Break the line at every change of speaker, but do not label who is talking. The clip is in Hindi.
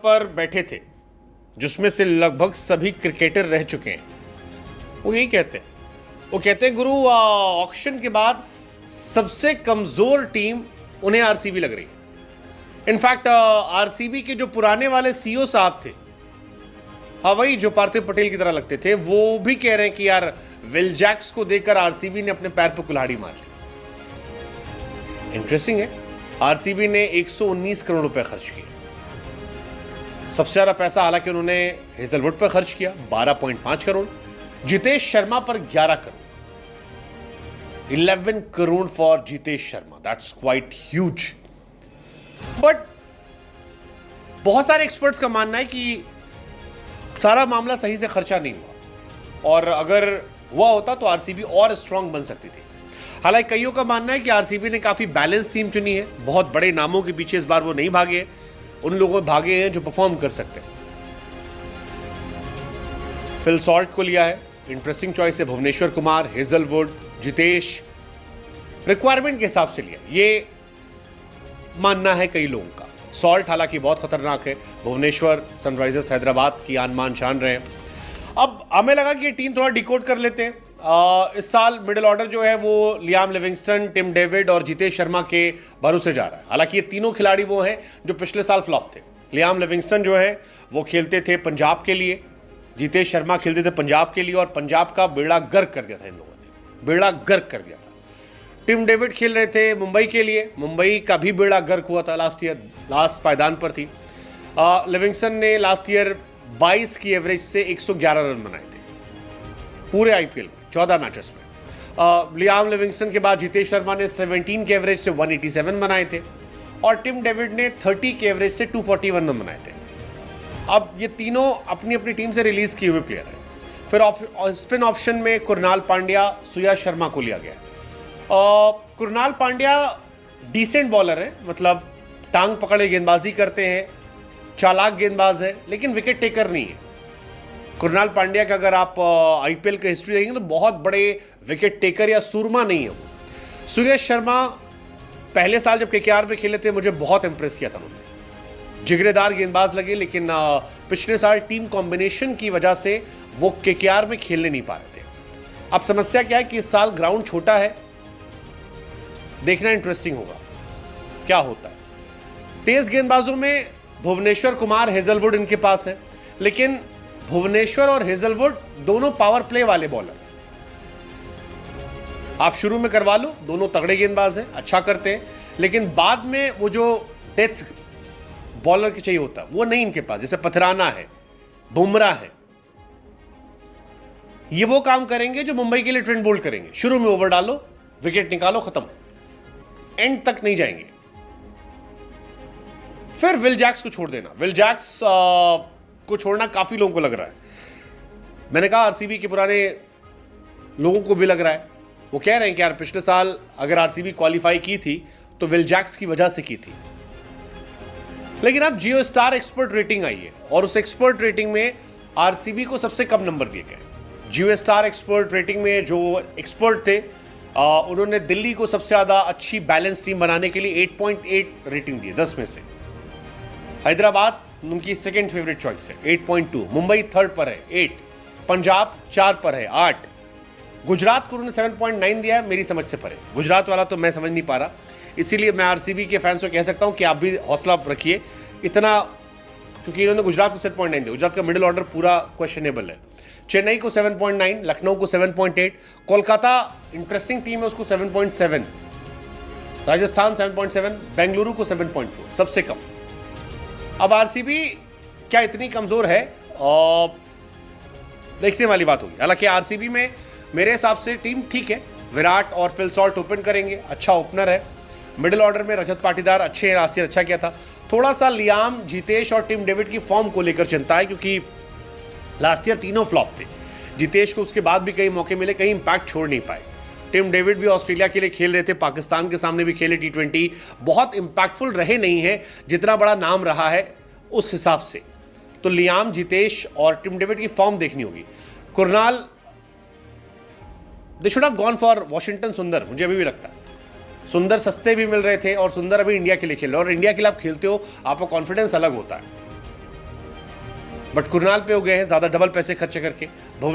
पर बैठे थे, जिसमें से लगभग सभी क्रिकेटर रह चुके हैं, वो यही कहते हैं। वो कहते हैं गुरु ऑक्शन के बाद सबसे कमजोर टीम उन्हें आरसीबी लग रही है। इनफैक्ट आरसीबी के जो पुराने वाले सीईओ साहब थे, हाँ वही जो पार्थिव पटेल की तरह लगते थे, वो भी कह रहे हैं कि यार विल जैक्स को देखकर आरसीबी ने अपने पैर पर कुल्हाड़ी मार ली। इंटरेस्टिंग है, आरसीबी ने 119 करोड़ रुपए खर्च किए। सबसे ज्यादा पैसा हालांकि उन्होंने हेजलवुड पर खर्च किया 12.5 करोड़, जितेश शर्मा पर 11 crore, 11 crore for Jitesh Sharma, that's quite huge. But बहुत सारे एक्सपर्ट्स का मानना है कि सारा मामला सही से खर्चा नहीं हुआ, और अगर हुआ होता तो आरसीबी और स्ट्रांग बन सकती थी। हालांकि कईयों का मानना है कि आरसीबी ने काफी बैलेंस टीम चुनी है, बहुत बड़े नामों के पीछे इस बार वो नहीं भागे, उन लोगों भागे हैं जो परफॉर्म कर सकते हैं। फिल सॉल्ट को लिया है, इंटरेस्टिंग चॉइस है। भुवनेश्वर कुमार, हेजलवुड, जितेश, रिक्वायरमेंट के हिसाब से लिया, ये मानना है कई लोगों का। सॉल्ट हालांकि बहुत खतरनाक है, भुवनेश्वर सनराइजर्स हैदराबाद की आन मान शान रहे हैं। अब हमें लगा कि ये टीम थोड़ा डिकोड कर लेते हैं। इस साल मिडिल ऑर्डर जो है वो लियाम लिविंगस्टन, टिम डेविड और जितेश शर्मा के भरोसे जा रहा है। हालांकि ये तीनों खिलाड़ी वो हैं जो पिछले साल फ्लॉप थे। लियाम लिविंगस्टन जो है वो खेलते थे पंजाब के लिए, जितेश शर्मा खेलते थे पंजाब के लिए, और पंजाब का बेड़ा गर्क कर दिया था इन लोगों ने, बेड़ा गर्क कर दिया था। टिम डेविड खेल रहे थे मुंबई के लिए, मुंबई का भी बेड़ा गर्क हुआ था लास्ट ईयर, लास्ट पायदान पर थी। लिविंगस्टन ने लास्ट ईयर 22 की एवरेज से 111 रन बनाए थे पूरे आईपीएल में 14 मैचेस में। लियाम लिविंगस्टन के बाद जितेश शर्मा ने 17 के एवरेज से 187 बनाए थे, और टिम डेविड ने 30 के एवरेज से 241 रन बनाए थे। अब ये तीनों अपनी अपनी टीम से रिलीज किए हुए प्लेयर हैं। फिर स्पिन ऑप्शन में कुरनाल पांड्या, सुयश शर्मा को लिया गया। कुरनाल पांड्या डिसेंट बॉलर है, मतलब टांग पकड़े गेंदबाजी करते हैं, चालाक गेंदबाज है, लेकिन विकेट टेकर नहीं है। कुरनाल पांड्या का अगर आप आईपीएल की हिस्ट्री देखेंगे तो बहुत बड़े विकेट टेकर या सूरमा नहीं है वो। सुयश शर्मा पहले साल जब केकेआर में खेले थे मुझे बहुत इंप्रेस किया था उन्होंने, जिगरेदार गेंदबाज लगे, लेकिन पिछले साल टीम कॉम्बिनेशन की वजह से वो केकेआर में खेलने नहीं पा रहे थे। अब समस्या क्या है कि इस साल ग्राउंड छोटा है, देखना इंटरेस्टिंग होगा क्या होता है। तेज गेंदबाजों में भुवनेश्वर कुमार, हेजलवुड इनके पास है, लेकिन भुवनेश्वर और हेजलवुड दोनों पावर प्ले वाले बॉलर हैं। आप शुरू में करवा लो, दोनों तगड़े गेंदबाज हैं, अच्छा करते हैं, लेकिन बाद में वो जो डेथ बॉलर की चाहिए होता वो नहीं इनके पास। जैसे पथराना है, बुमराह है, ये वो काम करेंगे जो मुंबई के लिए ट्रेंड बोल्ट करेंगे। शुरू में ओवर डालो, विकेट निकालो, खत्म, एंड तक नहीं जाएंगे। फिर विल जैक्स को छोड़ देना, विल जैक्स को छोड़ना काफी लोगों को लग रहा है। मैंने कहा आरसीबी के पुराने लोगों को भी लग रहा है, वो कह रहे हैं कि यार पिछले साल अगर आरसीबी क्वालिफाई की थी तो विल जैक्स की वजह से की थी। लेकिन अब जियो स्टार एक्सपर्ट रेटिंग आई है, और उस एक्सपर्ट रेटिंग में आरसीबी को सबसे कम नंबर दिए गए। जियो स्टार एक्सपर्ट रेटिंग में जो एक्सपर्ट थे उन्होंने दिल्ली को सबसे ज्यादा अच्छी बैलेंस टीम बनाने के लिए 8.8 रेटिंग दी, 10 में से। हैदराबाद उनकी सेकंड फेवरेट चॉइस है, 8.2। मुंबई थर्ड पर है, 8। पंजाब 4 पर है, 8। गुजरात को उन्होंने 7.9 दिया है, मेरी समझ से परे। गुजरात वाला तो मैं समझ नहीं पा रहा, इसीलिए मैं आरसीबी के फैंस को कह सकता हूं कि आप भी हौसला रखिए इतना, क्योंकि इन्होंने गुजरात को 7.9 दिया। गुजरात का मिडिल ऑर्डर पूरा क्वेश्चनेबल है। चेन्नई को 7.9, लखनऊ को 7.8, कोलकाता इंटरेस्टिंग टीम है उसको 7.7, राजस्थान 7.7, बेंगलुरु को 7.4, सबसे कम। अब आरसीबी क्या इतनी कमजोर है और देखने वाली बात होगी। हालांकि आरसीबी में मेरे हिसाब से टीम ठीक है, विराट और फिल सॉल्ट ओपन करेंगे, अच्छा ओपनर है। मिडिल ऑर्डर में रजत पाटीदार अच्छे हैं, लास्ट ईयर अच्छा किया था। थोड़ा सा लियाम, जितेश और टिम डेविड की फॉर्म को लेकर चिंता है, क्योंकि लास्ट ईयर तीनों फ्लॉप थे। जितेश को उसके बाद भी कई मौके मिले, कहीं इंपैक्ट छोड़ नहीं पाए। टिम डेविड भी ऑस्ट्रेलिया के लिए खेल रहे थे, पाकिस्तान के सामने भी खेले T20, बहुत इंपैक्टफुल रहे नहीं है जितना बड़ा नाम रहा है उस हिसाब से। तो लियाम, जितेश और टिम डेविड की फॉर्म देखनी होगी। Krunal, they should have gone for Washington सुंदर, मुझे अभी भी लगता है। सुंदर सस्ते भी मिल रहे थे, और सुंदर अभी इंडिया के लिए खेल रहे, और इंडिया के लिए आप खेलते हो, आपका कॉन्फिडेंस अलग होता है। बट कुरनाल पे हो गए हैं ज़्यादा डबल पैसे खर्च करके। भुवन